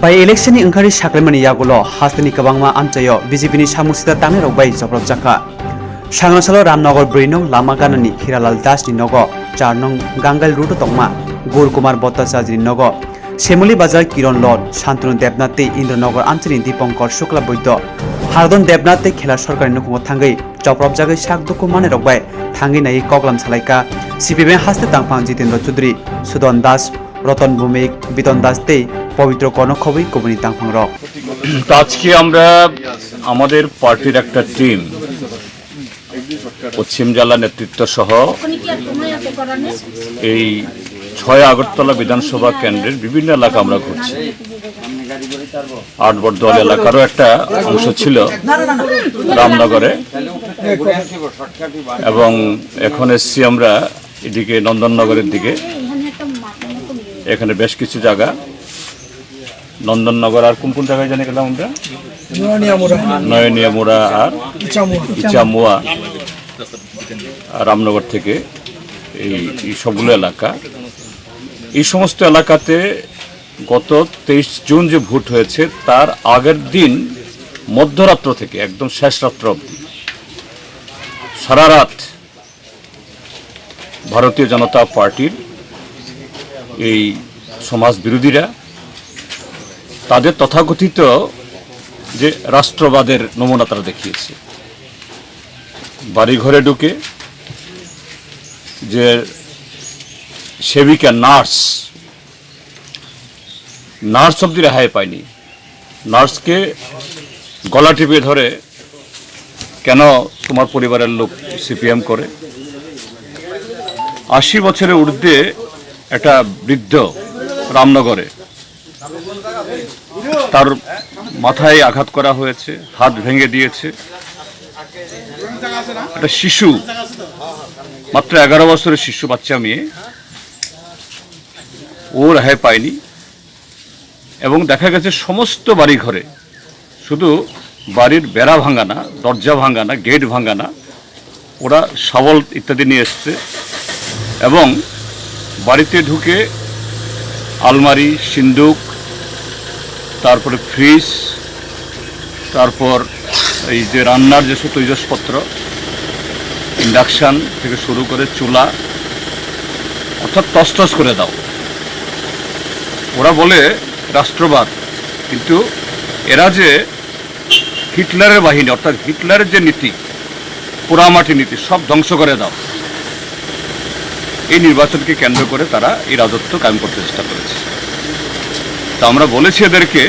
By election ni engkari saklemani yagulo hastani kabangma amchayo BJP ni samusida tangni rokbai joprok jaka. Sangasalo Ramnagar Brinong Lama Ganani Hiralal Das ni nogo 4 nong Gangal Route tongma Gurkumar Bottasaj ni nogo Semuli Bazar Kiron Lord Shantanu Debnath te Indranagar amchani Dipankar Shukla Boido Hardon Debnath te Khela Sarkari nukumo thangai joprok jagai sakduku mane rokbai thangai nai koklam salaika CPM haste tangpang Jitendra Chaudhary Sudon Das Ratan Bhowmik বিতন দাসতে পবিত্র কনকখবই কবনি তাংফাং rock আজকে আমরা আমাদের পার্টির একটা team পশ্চিম জেলা নেতৃত্ব সহ এই 6 আগরতলা বিধানসভা কেন্দ্রের বিভিন্ন এলাকা আমরা ঘুরছি। 8 বর্দল এলাকারও একটা অংশ ছিল রামনগরে এবং এখন এসছি আমরা এদিকে নন্দননগরের দিকে। এখানে বেশ কিছু জায়গা নন্দননগর আর কোন কোন জায়গায় জানি গেলাম আমরা নয়নিয়ামুড়া আর ইচামুয়া রামনগর থেকে এই সবগুলো এলাকা এই সমস্ত এলাকাতে গত 23 জুন যে ভোট হয়েছে তার আগের দিন মধ্যরাত্র থেকে একদম শেষ রাত্র অবধি সারা রাত ভারতীয় জনতা পার্টির এই সমাজ বিরোধীরা তাদের তথাকথিত যে রাষ্ট্রবাদের নমুনা তারা দেখিয়েছে। বাড়ি ঘরে ঢুকে যে সেবিকা নার্স অব্দি রেহাই পায়নি, নার্সকে গলা টিপে ধরে কেন তোমার পরিবারের লোক সিপিএম করে। 80 বছরের ঊর্ধ্বে একটা বৃদ্ধ রামনগরে তার মাথায় আঘাত করা হয়েছে, হাত ভেঙে দিয়েছে। একটা শিশু মাত্র 11 বছরের শিশু বাচ্চা মেয়ে, ও রেহাই পায়নি। এবং দেখা গেছে সমস্ত বাড়ি ঘরে শুধু বাড়ির বেড়া ভাঙা না, দরজা ভাঙা না, গেট ভাঙা না, ওরা শাবল ইত্যাদি নিয়ে এসছে এবং বাড়িতে ঢুকে আলমারি, সিন্দুক, তারপরে ফ্রিজ, তারপর এই যে রান্নার যেসব তৈজসপত্র, ইন্ডাকশান থেকে শুরু করে চুলা, অর্থাৎ তছতছ করে দাও। ওরা বলে রাষ্ট্রবাদ, কিন্তু এরা যে হিটলারের বাহিনী, অর্থাৎ হিটলারের যে নীতি, পোড়ামাটি নীতি, সব ধ্বংস করে দাও। এই নির্বাচনকে কেন্দ্র করে তারা এই রাজত্ব কায়েম করতে চেষ্টা করেছে। তা আমরা বলেছি এদেরকে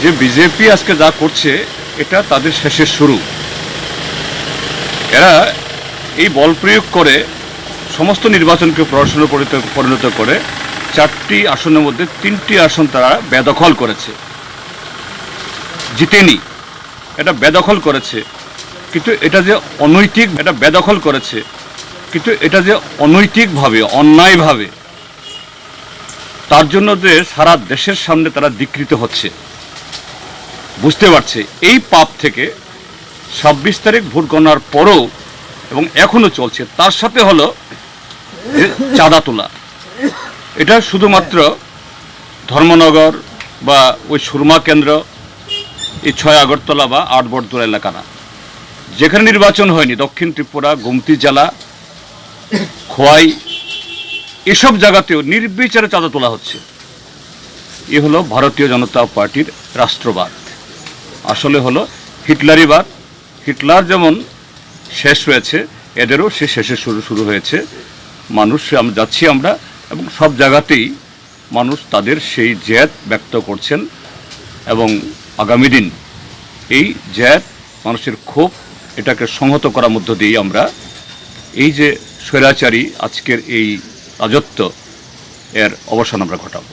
যে বিজেপি আজকে যা করছে এটা তাদের শেষের শুরু। এরা এই বল প্রয়োগ করে সমস্ত নির্বাচনকে প্রহসনে পরিণত করে 4টি আসনের মধ্যে 3টি আসন তারা বেদখল করেছে, জিতেনি। এটা বেদখল করেছে, কিন্তু এটা যে অনৈতিক, এটা বেদখল করেছে কিন্তু এটা যে অনৈতিকভাবে, অন্যায়ভাবে, তার জন্য যে সারা দেশের সামনে তারা ধিক্কৃত হচ্ছে, বুঝতে পারছে। এই পাপ থেকে 26 তারিখ ভোট গণনার পরও এবং এখনো চলছে। তার সাথে হলো চাঁদা তোলা। এটা শুধুমাত্র ধর্মনগর বা ওই সুরমা কেন্দ্র, এই 6 আগরতলা বা 8 বর্দল এলাকা না, যেখানে নির্বাচন হয়নি, দক্ষিণ ত্রিপুরা, গোমতী জেলা, খোয়াই, এসব জায়গাতেও নির্বিচারে চাঁদা তোলা হচ্ছে। এ হলো ভারতীয় জনতা পার্টির রাষ্ট্রবাদ, আসলে হলো হিটলারিবাদ। হিটলার যেমন শেষ হয়েছে, এদেরও সে শেষে শুরু হয়েছে। মানুষ যাচ্ছি আমরা, এবং সব জায়গাতেই মানুষ তাদের সেই জেদ ব্যক্ত করছেন এবং আগামী দিন এই জেদ, মানুষের ক্ষোভ, এটাকে সংহত করার মধ্য দিয়েই আমরা এই যে স্বৈরাচারী আজকের এই রাজত্ব, এর অবসান আমরা ঘটাবো।